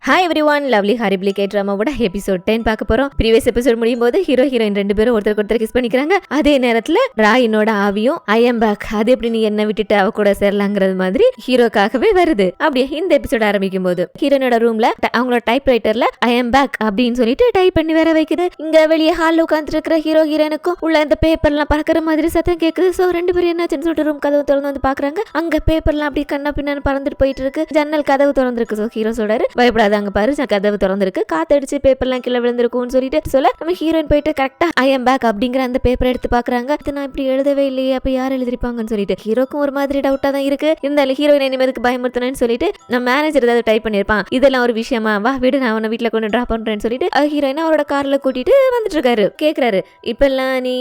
Hi everyone, lovely ஹாரிபிளிகேட் ட்ராமாவோட episode 10 பார்க்க போறோம். Previous episode முடியும் போது ஹீரோ ஹீரோயின் ரெண்டு பேரும் ஒருத்தருக்கு ஒருத்தர் கிஸ் பண்ணிக்கிறாங்க. அதே நேரத்துல ராயினோட ஆவியும் ஐ எம் பேக், அது எப்படி நீ என்ன விட்டுட்டு அவ கூட சேரலாங்கிறது மாதிரி ஹீரோக்காகவே வருது. அப்படியே இந்த எபிசோட் ஆரம்பிக்கும் போது ஹீரோனோட ரூம்ல அவங்களோட டைப் ரைட்டர்ல ஐ எம் பேக் அப்படின்னு சொல்லிட்டு டைப் பண்ணி வேற வைக்குது. இங்க வெளியே ஹால்ல உட்காந்துட்டு இருக்கிற ஹீரோ ஹீரோனுக்கும் உள்ள இந்த பேப்பர்லாம் பறக்கிற மாதிரி சத்தம் கேக்குது. சோ ரெண்டு பேரும் என்னாச்சுன்னு சொல்லிட்டு ரூம் கதவு திறந்து வந்து பாக்குறாங்க. அங்க பேப்பர்லாம் அப்படி கண்ணா பின்னான்னு பறந்துட்டு போயிட்டு இருக்கு. ஜன்னல் கதவு திறந்துருக்கு. சோ ஹீரோ சொல்றாரு, பயப்படாத, அங்க பாரு கதவு திறந்திருக்கு, காத்தடிச்சு பேப்பர்லாம் கீழே விழுந்திருக்கும்னு சொல்லிட்டு சொல்ல நம்ம ஹீரோயின் போயிட்டு கரெக்டா ஐ எம் பேக் அப்படிங்கிற அந்த பேப்பர் எடுத்து பாக்குறாங்க. இது நான் இப்படி எழுதவே இல்லையே, அப்ப யார் எழுதிருப்பாங்கன்னு சொல்லிட்டு ஹீரோக்கும் ஒரு மாதிரி டவுட்டா தான் இருக்கு. இருந்தாலும் ஹீரோயின் இனிமேதுக்கு பயமுறுத்தணும்னு சொல்லிட்டு நம்ம மேனேஜர் ஏதாவது டைப் பண்ணிருப்பான், இதெல்லாம் ஒரு விஷயமா, வா வீடு நான் அவனை வீட்டுல கொண்டு டிராப் பண்றேன்னு சொல்லிட்டு ஹீரோயின் அவரோட கார்ல கூட்டிட்டு வந்துட்டு இருக்காரு. கேக்குறாரு, இப்பெல்லாம் நீ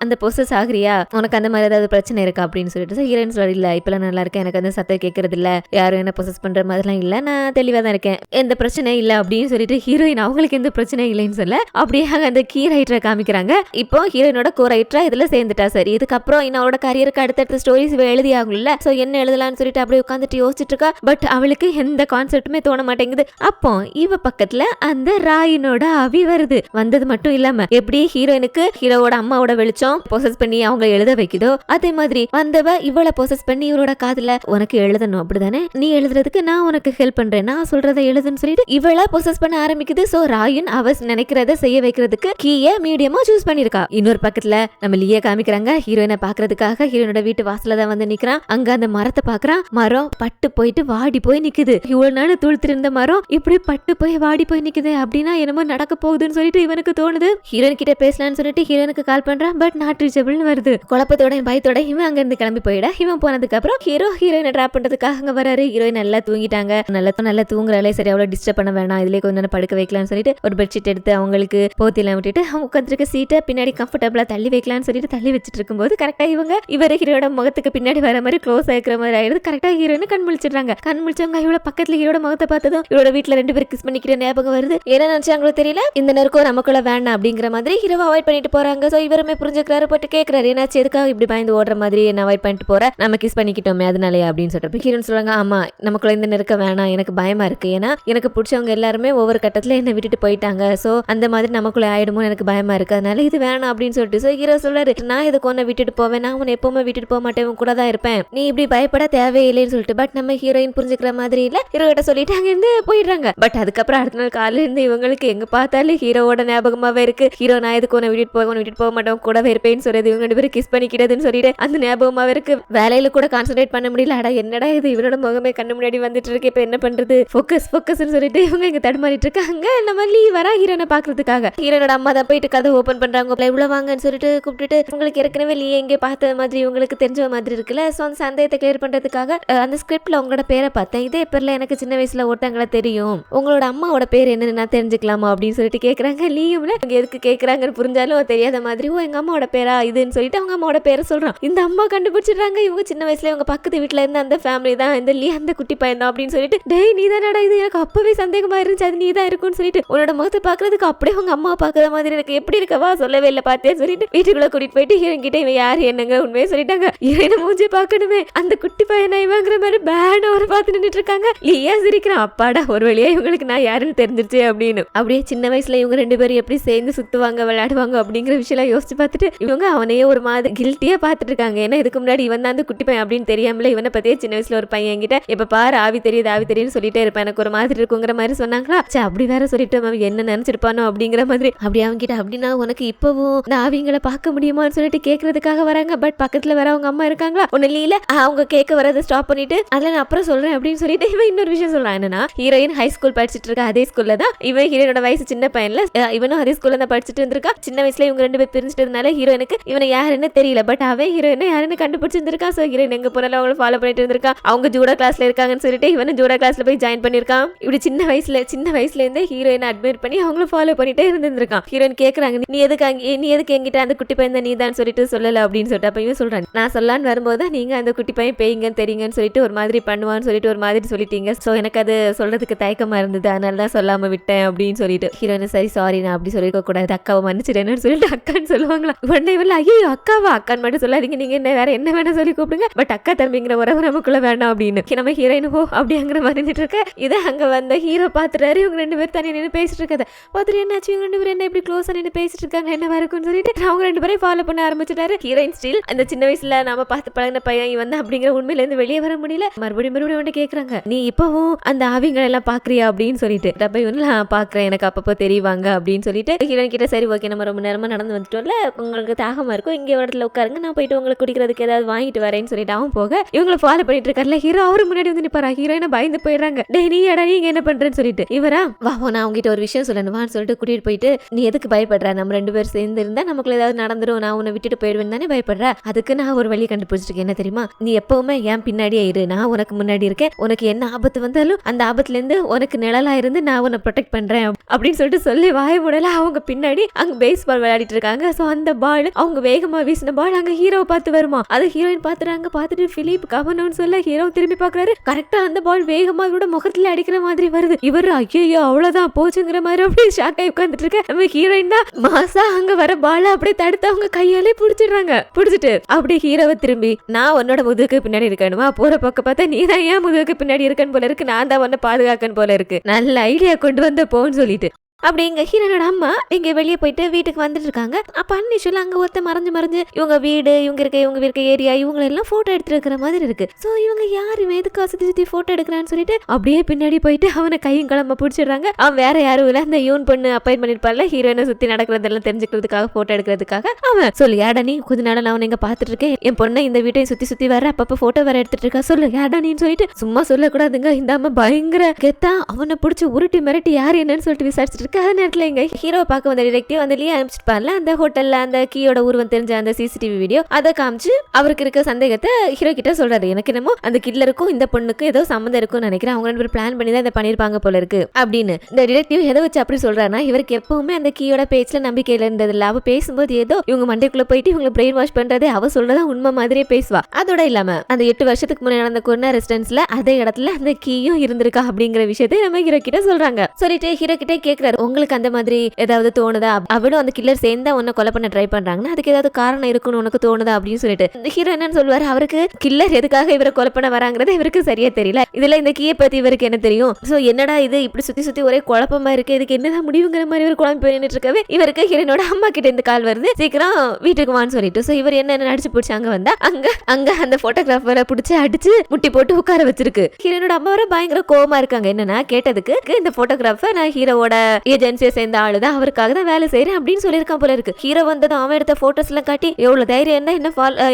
அந்த பொசஸ் ஆகுறியா, உனக்கு அந்த மாதிரி ஏதாவது பிரச்சனை இருக்கா அப்படின்னு சொல்லிட்டு ஹீரோயின் சொல்ல, இல்ல இப்பெல்லாம் நல்லா இருக்கேன், எனக்கு அந்த சத்தம் கேட்கறது இல்ல, யாரும் என்ன பொசஸ் பண்ற மாதிரிலாம் இல்ல, நான் தெளிவா தான் இருக்கேன், எந்த பிரச்சனை இல்ல அப்படின்னு சொல்லிட்டு ஹீரோயின் அவங்களுக்கு எந்த பிரச்சனை இல்லைன்னு சொல்ல அப்படியே அந்த கீ ரைட்டரை காமிக்கிறாங்க. இப்போ ஹீரோயினோட கோ ரைட்டரா இதுல சேர்ந்துட்டா. சரி, இதுக்கப்புறம் அவளோட கரியருக்கு அடுத்தடுத்த ஸ்டோரிஸ் எழுதி ஆகும்ல, சோ என்ன எழுதலாம்னு சொல்லிட்டு அப்படியே உட்காந்துட்டு யோசிச்சுட்டு இருக்கா. பட் அவளுக்கு எந்த கான்செப்ட்டுமே தோண மாட்டேங்குது. அப்போ இவ பக்கத்துல அந்த ராயினோட ஆவி வருது. வந்தது மட்டும் இல்லாம எப்படி ஹீரோயினுக்கு ஹீரோவோட அம்மாவோட வெளிச்சம் பொசஸ் பண்ணி அவங்க எழுத வைக்குதோ, அதே மாதிரி வந்தவ இவளை பொசஸ் பண்ணி இவளோட காதுல உனக்கு எழுதணும் அப்படிதானே, நீ எழுதுறதுக்கு நான் உனக்கு ஹெல்ப் பண்றேன், நான் சொல்றதை எழுதுன்னு சொல்லிட்டு இவளை பொசஸ் பண்ண ஆரம்பிக்குது. சோ ராயன் அவ நினைக்கிறத செய்ய வைக்கிறதுக்கு கீய மீடியமா சூஸ் பண்ணிருக்கா. இன்னொரு பக்கத்துல நம்ம லியா காமிக்கிறாங்க. ஹீரோயினை பாக்குறதுக்காக ஹீரோனோட வீட்டு வாசல்ல தான் வந்து நிக்கிறான். அங்க அந்த மரத்தை பாக்குறான். மரம் பட்டு போயிட்டு வாடி போய் நிக்குது. இவ்வளவு நாள் துளுத்திருந்த மரம் இப்படி பட்டு போய் வாடி போய் நிக்குது. அப்படின்னா என்னமோ நடக்க போகுதுன்னு சொல்லிட்டு இவனுக்கு தோணுது. ஹீரோயின் கிட்ட பேசலாம்னு சொல்லிட்டு ஹீரோனுக்கு கால் பண்றான். பட் நாட் ரீச்சபிள்னு வருது. குழப்பத்தோட பயத்தோட இவன் அங்க இருந்து கிளம்பி போயிட. இவன் போனதுக்கு அப்புறம் ஹீரோயினை டிராப் பண்றதுக்காக அங்க வராரு. ஹீரோயின் நல்லா தூங்கிட்டாங்க. நல்லா தூங்குறாலே, சரி அவளை டிஸ்டர்ப் பண்ண வேணாம், இதுல கொஞ்சம் நேரம் படுக்க வைக்கலாம்னு சொல்லிட்டு ஒரு பெட்ஷீட் எடுத்து அவங்களுக்கு போத்திலாம் விட்டுட்டு அவங்க உட்காந்துருக்க சீட்டை பின்னாடி கம்ஃபர்டபுளா தள்ளி வைக்கலாம்னு சொல்லிட்டு தள்ளி வச்சுட்டு இருக்கும்போது கரெக்டா இவரு ஹீரோட முகத்துக்கு பின்னாடி வர மாதிரி க்ளோஸ் ஆகிக்கிற மாதிரி ஆயிடுது. கரெக்டா ஹீரோயின் கண் முழிச்சிடுறாங்க. கண் முழிச்சவங்க இவ்வளவு பக்கத்துல ஹீரோட முகத்தை பார்த்ததும் இவரோட வீட்டுல ரெண்டு பேரும் கிஸ் பண்ணிக்கிற ஞாபகம் வருது. என்ன நினைச்சாங்களோ தெரியல, இந்த நேரம் நமக்குள்ள வேண்டாம் அப்படிங்கிற மாதிரி ஹீரோவை அவாய்ட் பண்ணிட்டு போறாங்க. சோ இவருமே புரிஞ்சுக்கிறாரு. போட்டு கேட்கிறாரு, என்னாச்சு, எதுக்காக இப்படி பயந்து ஓடுற மாதிரி என்ன அவாய்ட் பண்ணிட்டு போற, நம்ம கிஸ் பண்ணிக்கிட்டோமே அதனாலயா அப்படின்னு சொல்லிட்டு ஹீரோன்னு சொல்றாங்க, ஆமா நமக்குள்ள இந்த நெருக்க வேணாம், எனக்கு பயமா இருக்கு, ஏன்னா எனக்கு பிடிச்சவங்க எல்லாருமே ஒவ்வொரு கட்டத்துல என்ன விட்டுட்டு போயிட்டாங்க, சோ அந்த மாதிரி நமக்குள்ள ஆயிடுமோ எனக்கு பயமா இருக்கு, அதனால இது வேணாம் அப்படின்னு சொல்லிட்டு சோ ஹீரோ சொல்றாரு, நான் இதுக்கு ஒன்ன விட்டுட்டு போவேன், நான் உன்னை எப்பவுமே விட்டுட்டு போக மாட்டேன், கூட தான் இருப்பேன், நீ இப்படி பயப்பட தேவையில்லைன்னு சொல்லிட்டு. பட் நம்ம ஹீரோயின் புரிஞ்சுக்கிற மாதிரி இல்ல. ஹீரோ கிட்ட சொல்லிட்டு அங்க இருந்து போயிடுறாங்க. பட் அதுக்கப்புறம் அடுத்த நாள் காலையில இருந்து இவங்களுக்கு எங்க பார்த்தாலும் ஹீரோவோட ஞாபகமாவே இருக்கு. ஹீரோ நான் இதுக்கு ஒன்ன விட்டுட்டு போக மாட்டேன், கூடவே இருப்பேன்னு சொல்றது, இவங்க ரெண்டு பேரும் கிஸ் பண்ணிக்கிறதுன்னு சொல்லிட்டு அந்த ஞாபகமாவே இருக்கு. வேலையில கூட கான்சென்ட்ரேட் பண்ண முடியல. அடா என்னடா இது, இவனோட முகமே கண்ணு முன்னாடி வந்துட்டு இருக்கு, இப்ப என்ன பண்றது, ஃபோக்கஸ்ன்னு சொல்லிட்டு இவங்க இங்க தடுமாறிட்டு இருக்காங்க. நம்ம லீ வரா ஹீரோனை பாக்குறதுக்காக. ஹீரோனோட அம்மா தான் போயிட்டு கதை ஓபன் பண்றாங்க. உள்ள வாங்கன்னு சொல்லிட்டு கூப்பிட்டுட்டு, உங்களுக்கு ஏற்கனவே லீ எங்கே பார்த்த மாதிரி உங்களுக்கு தெரிஞ்ச மாதிரி இருக்குல்ல, சோ அந்த சந்தேகத்தை கிளியர் பண்றதுக்காக அந்த ஸ்கிரிப்ட்ல உங்களோட பேரை பார்த்தேன், இதே பேர்ல எனக்கு சின்ன வயசுல ஓட்டாங்களா தெரியும், உங்களோட அம்மாவோட பேர் என்னன்னு நான் தெரிஞ்சுக்கலாமா அப்படின்னு சொல்லிட்டு கேக்குறாங்க. லீயும்ல எதுக்கு கேக்குறாங்கன்னு புரிஞ்சாலும் தெரியாத மாதிரி, ஓ எங்க அம்மாவோட பேரா இதுன்னு சொல்லிட்டு அவங்க அம்மாவோட பேரை சொல்றான். இந்த அம்மா கண்டுபிடிச்சிடுறாங்க, இவங்க சின்ன வயசுல இவங்க பக்கத்து வீட்டுல இருந்து அந்த ஃபேமிலி தான் இந்த லீ, அந்த குட்டி பையன் தான் அப்படின்னு சொல்லிட்டு, டேய் நீ தானடா இது, எனக்கு அப்பவே சந்தேகமா இருந்துச்சு, அது நீ தான் இருக்கும்னு சொல்லிட்டு உன்னோட முகத்தை பாக்குறதுக்கு அப்படியே உங்க அம்மா பாக்குற மாதிரி எனக்கு எப்படி இருக்கவா, சொல்லவே இல்லை பார்த்தேன்னு சொல்லிட்டு வீட்டுக்குள்ள கூட்டிட்டு போயிட்டு ஹீரோயின் கிட்ட இவன் யாரு என்னங்க உண்மையை சொல்லிட்டாங்க. ஹீரோயினை மூஞ்சி பாக்கணுமே, அந்த குட்டி பையனை இவங்கிற மாதிரி பேன் அவர் பார்த்து நின்றுட்டு இருக்காங்க. லியா சிரிக்கிறான், அப்பாடா ஒரு வழியா இவங்களுக்கு நான் யாருன்னு தெரிஞ்சிருச்சு அப்படின்னு. அப்படியே சின்ன வயசுல இவங்க ரெண்டு பேரும் எப்படி சேர்ந்து சுத்துவாங்க விளையாடுவாங்க அப்படிங்கிற விஷயம் யோசிச்சு பார்த்துட்டு இவங்க அவனையே ஒரு மாதிரி கில்ட்டியா பார்த்துட்டு இருக்காங்க. ஏன்னா இதுக்கு முன்னாடி இவன் தான் அந்த குட்டி பையன் அப்படின்னு தெரியாமல இவனை பத்தியே சின்ன வயசுல ஒரு பையன் என்கிட்ட எப்ப பாரு ஆவி தெரியுதுன்னு சொல்லிட்டே இருப்பேன், எனக்கு ஒரு மாதிரி இருக்குங்கிற மாதிரி சொன்னாங்களா. அப்படி வேற சொல்லிட்டு அவன் என்ன நினைச்சிருப்பானோ அப்படிங்கிற மாதிரி. அப்படி அவங்க கிட்ட அப்படின்னா உனக்கு இப்பவும் இந்த ஆவிங்களை பார்க்க முடியுமான்னு சொல்லிட்டு கேட்கறதுக்காக வராங்க. பட் பக்கத்துல வர அவங்க அம்மா இருக்காங்களா, ஒண்ணு இல்ல அவங்க கேட்க வரதை ஸ்டாப் பண்ணிட்டு அதெல்லாம் நான் அப்புறம் சொல்றேன் அப்படின்னு சொல்லிட்டு இவன் இன்னொரு விஷயம் சொல்றான். என்னன்னா ஹீரோயின் ஹை ஸ்கூல் படிச்சுட்டு இருக்கா, அதே ஸ்கூல்ல தான் இவன் ஹீரோனோட வயசு சின்ன பையன்ல, இவனும் அதே ஸ்கூல்ல தான் படிச்சுட்டு இருந்திருக்கா. சின்ன வயசுல இவங்க ரெண்டு பேர் பிரிஞ்சிட்டதுனால ஹீரோயினுக்கு இவனை யாருன்னு தெரியல. பட் அவன் ஹீரோயினை யாருன்னு கண்டுபிடிச்சிருந்திருக்கா. சோ ஹீரோயின் எங்க போனாலும் அவங்களை ஃபாலோ பண்ணிட்டு இருந்திருக்கா. அவங்க ஜூடா கிளாஸ்ல இருக்காங்கன்னு சொல்லிட்டு இவனும் ஜூடா கிளாஸ்ல போய் ஜாயின் பண்ணிருக்கான். இப்படி சின்ன வயசுல இருந்தே ஹீரோயினை அட்மைர் பண்ணி அவங்கள ஃபாலோ பண்ணிட்டே இருந்திருக்கான். ஹீரோயின் கேக்குறாங்க, நீ எதுக்கு என்கிட்ட அந்த குட்டி பையன் தான் நீ தான் சொல்லிட்டு சொல்லல அப்படின்னு சொல்லிட்டு. அப்ப இவன் சொல்றான், நான் சொல்லலான்னு வரும்போது நீங்க அந்த குட்டி பையன் பேய்ங்கன்னு தெரியுங்கன்னு சொல்லிட்டு ஒரு மாதிரி பண்ணுவான்னு சொல்லிட்டு ஒரு மாதிரி சொல்லிட்டீங்க. சோ எனக்கு அது சொல்றதுக்கு தயக்கமா இருந்தது, அதனால தான் சொல்லாம விட்டேன் அப்படின்னு சொல்லிட்டு. ஹீரோயின் சரி சாரி, நான் அப்படி சொல்லிருக்க கூடாது, அக்காவை மன்னிச்சிட்டேன்னு சொல்லிட்டு அக்கான்னு சொல்லுவாங்களா. உடனே இவள் ஐயோ அக்காவா, அக்கான்னு மட்டும் சொல்லாதீங்க, நீங்க என்ன வேற என்ன வேணா சொல்லி கூப்பிடுங்க, பட் அக்கா தம்பிங்கிற உறவு நமக்குள்ள வேண்டாம் அப்படின்னு நம்ம ஹீரோயின் ஹோ அப்படிங்கிற மாதிரி இருக்க. இதை அங்க வந்த அங்க ஹீரோ பாத்துறாரு இவங்க 2 பேரும் தனியா நின்று பேசிட்டு இருக்கத பாத்துட்டு என்னாச்சு இவங்க 2 பேரும் என்ன இப்படி க்ளோஸா நின்று பேசிட்டு இருக்காங்க என்ன இருக்கும்னு சொல்லிட்டு அவங்க 2 பேரும் ஃபாலோ பண்ண ஆரம்பிச்சிட்டாரு. ஹீரோயின் ஸ்டில் அந்த சின்ன வயசுல நாம பார்த்து பழகின பையன் இவன் அப்படிங்கிற உண்மையில இருந்து வெளியே வர முடியல. மறுபடியும் வந்து கேக்குறாங்க நீ இப்பவும் அந்த ஆவிங்களை எல்லாம் பாக்குறியா அப்படின்னு சொல்லிட்டு டப்பை வந்து நான் பாக்குறேன் எனக்கு அப்பப்போ தெரிவாங்க அப்படின்னு சொல்லிட்டு ஹீரோயின் கிட்ட சரி ஓகே நம்ம ரொம்ப நேரமா நடந்து வந்துட்டோம்ல உங்களுக்கு தாகமா இருக்கும் இங்க இடத்துல உட்காருங்க நான் போயிட்டு உங்களுக்கு குடிக்கிறதுக்கு ஏதாவது வாங்கிட்டு வரேன்னு சொல்லிட்டு அவன் போக இவங்களை ஃபாலோ பண்ணிட்டு இருக்காருல ஹீரோ அவரு முன்னாடி வந்து நிப்பாரா. ஹீரோயினை பயந்து போயிடுறாங்க. டேய் நீ எடா நீங்க என்ன பண்றேன்னு சொல்லிட்டு இவரா வா நான் அவங்ககிட்ட ஒரு விஷயம் சொல்லணுமான்னு சொல்லிட்டு கூட்டிட்டு போயிட்டு நீ எதுக்கு பயப்படுற நம்ம 2 பேரும் சேர்ந்து இருந்தா நமக்குள்ள ஏதாவது நடந்துரும் நான் உன்னை விட்டுட்டு போயிடுவேன் தானே பயப்படுற அதுக்கு நான் ஒரு வழி கண்டுபிடிச்சிருக்கேன் என்ன தெரியுமா நீ எப்பவுமே என் பின்னாடியே இரு நான் உனக்கு முன்னாடி இருக்கேன் உனக்கு என்ன ஆபத்து வந்தாலும் அந்த ஆபத்துல இருந்து உனக்கு நிழலா இருந்து நான் உன்னை ப்ரொடெக்ட் பண்றேன் அப்படின்னு சொல்லிட்டு சொல்லி வாய முடல அவங்க பின்னாடி அங்க பேஸ் பால் விளையாடிட்டு இருக்காங்க. சோ அந்த பால் அவங்க வேகமா வீசின பால் அங்க ஹீரோவை பார்த்து வருமா அது ஹீரோயின் பாத்துறாங்க பார்த்துட்டு பிலிப் கவனம்னு சொல்ல ஹீரோ திரும்பி பாக்குறாரு கரெக்டா அந்த பால் வேகமா கூட முகத்துல அடிக்கிற மாதிரி வருது. இவரு ஐயோ அவ்வளவுதான் போச்சுங்கிற மாதிரி அப்படியே ஷாக் ஆகி உட்கார்ந்துட்டு இருக்க நம்ம ஹீரோயின் தான் மாசா அங்க வர பால அப்படியே தடுத்து அவங்க கையாலே புடிச்சிடுறாங்க. புடிச்சிட்டு அப்படியே ஹீரோவை திரும்பி நான் உன்னோட முதுகுக்கு பின்னாடி இருக்கணுமா போற பக்கம் பார்த்தா நீ தான் ஏன் முதுகுக்கு பின்னாடி இருக்கன்னு போல இருக்கு நான் தான் உன்னை பாதுகாக்கன்னு போல இருக்கு நல்ல ஐடியா கொண்டு வந்த போன்னு சொல்லிட்டு அப்படி எங்க ஹீரோனோட அம்மா இங்க வெளியே போயிட்டு வீட்டுக்கு வந்துட்டு இருக்காங்க. அப்ப அன்னிஷுல அங்க ஒருத்த மறைஞ்சு இவங்க வீடு இவங்க இருக்க ஏரியா இவங்க எல்லாம் போட்டோ எடுத்துட்டு இருக்கிற மாதிரி இருக்கு. சோ இவங்க யாருமே எதுக்கு சுத்தி போட்டோ எடுக்கிறான்னு சொல்லிட்டு அப்படியே பின்னாடி போயிட்டு அவனை கையும் கிளம்ப பிடிச்சிடுறாங்க. அவன் வேற யாரும் இல்ல அந்த யூன் பொண்ணு அப்பாயின் பண்ணிருப்பால ஹீரோயினை சுத்தி நடக்கிறதெல்லாம் தெரிஞ்சுக்கிறதுக்காக போட்டோ எடுக்கிறதுக்காக அவன் சொல்லு யாடா நீ கொஞ்ச நாள் நான் இங்க பாத்துட்டு இருக்கேன் என் பொண்ணை இந்த வீட்டையும் சுத்தி வர அப்பப்ப போட்டோ வேற எடுத்துட்டு இருக்கா சொல்லு யாடா நீன்னு சொல்லிட்டு சும்மா சொல்லக்கூடாதுங்க. இந்த அம்மா பயங்கர கெத்தா அவனை பிடிச்சி உருட்டி மிரட்டி யாரு என்னன்னு சொல்லிட்டு விசாரிச்சுட்டு நேரத்துல எங்க ஹீரோவை பார்க்க வந்த டிடெக்டிவ் அந்த லீ அனுப்பிச்சிருப்பார்ல அந்த ஹோட்டல்ல அந்த கீயோட உருவம் தெரிஞ்ச அந்த சிசிடிவி வீடியோ அதை காமிச்சு அவருக்கு இருக்க சந்தேகத்தை ஹீரோ கிட்ட சொல்றாரு எனக்கு என்னமோ அந்த கில்லருக்கும் இந்த பொண்ணுக்கும் ஏதோ சம்மந்தம் இருக்கும்னு நினைக்கிறேன் அவங்க 2 பேரும் பிளான் பண்ணி தான் இதை பண்ணிருப்பாங்க போல இருக்கு அப்படின்னு இந்த டிடெக்டிவ் எதை வச்சு அப்படி சொல்றாருன்னா இவருக்கு எப்பவுமே அந்த கீயோட பேச்சுல நம்பிக்கையில இருந்ததில்ல அவ பேசும்போது ஏதோ இவங்க மண்டைக்குள்ள போயிட்டு இவங்க பிரெயின் வாஷ் பண்றதே அவ சொல்றதா உண்மை மாதிரியே பேசுவா. அதோட இல்லாம அந்த 8 வருஷத்துக்கு முன்னாடி நடந்த கொரோனா ரெசிடென்ஸ்ல அதே இடத்துல அந்த கீயும் இருந்திருக்கா அப்படிங்கிற விஷயத்தை நம்ம ஹீரோ கிட்ட சொல்றாங்க. சொல்லிட்டு ஹீரோ கிட்ட கேக்குறாரு உங்களுக்கு அந்த மாதிரி ஏதாவது தோணுதா அவளும் அந்த கில்லர் சேர்ந்தா உன்னை கொலை பண்ண ட்ரை பண்றாங்கன்னா அதுக்கு ஏதாவது காரணம் இருக்குன்னு உனக்கு தோணுதா அப்படின்னு சொல்லிட்டு இந்த ஹீரோ என்னன்னு சொல்லுவாரு அவருக்கு கில்லர் எதுக்காக இவரை கொலை பண்ண வராங்கிறது இவருக்கு சரியா தெரியல. இதுல இந்த கீயை பத்தி இவருக்கு என்ன தெரியும் சோ என்னடா இது இப்படி சுத்தி ஒரே குழப்பமா இருக்கு இதுக்கு என்னதான் முடிவுங்கிற மாதிரி இவர் குழம்பு போயிட்டு இருக்கவே இவருக்கு ஹீரோனோட அம்மா கிட்ட இந்த கால் வருது சீக்கிரம் வீட்டுக்கு வான்னு சொல்லிட்டு சோ இவர் என்ன நடிச்சு பிடிச்சி அங்க வந்தா அங்க அந்த போட்டோகிராஃபரை பிடிச்சி அடிச்சு முட்டி போட்டு உட்கார வச்சிருக்கு. ஹீரோனோட அம்மா வர பயங்கர கோவமா இருக்காங்க என்னன்னா கேட்டதுக்கு இந்த போட்டோகிராஃபர் நான் ஹீரோவோட ஏஜென்சியை சேர்ந்த ஆளுதான் அவருக்காக தான் வேலை செய்யறேன் அப்படின்னு சொல்லியிருக்கான் போல இருக்கு. ஹீரோ வந்ததும் அவன் எடுத்த போட்டோஸ் எல்லாம் காட்டி எவ்வளவு தைரியம்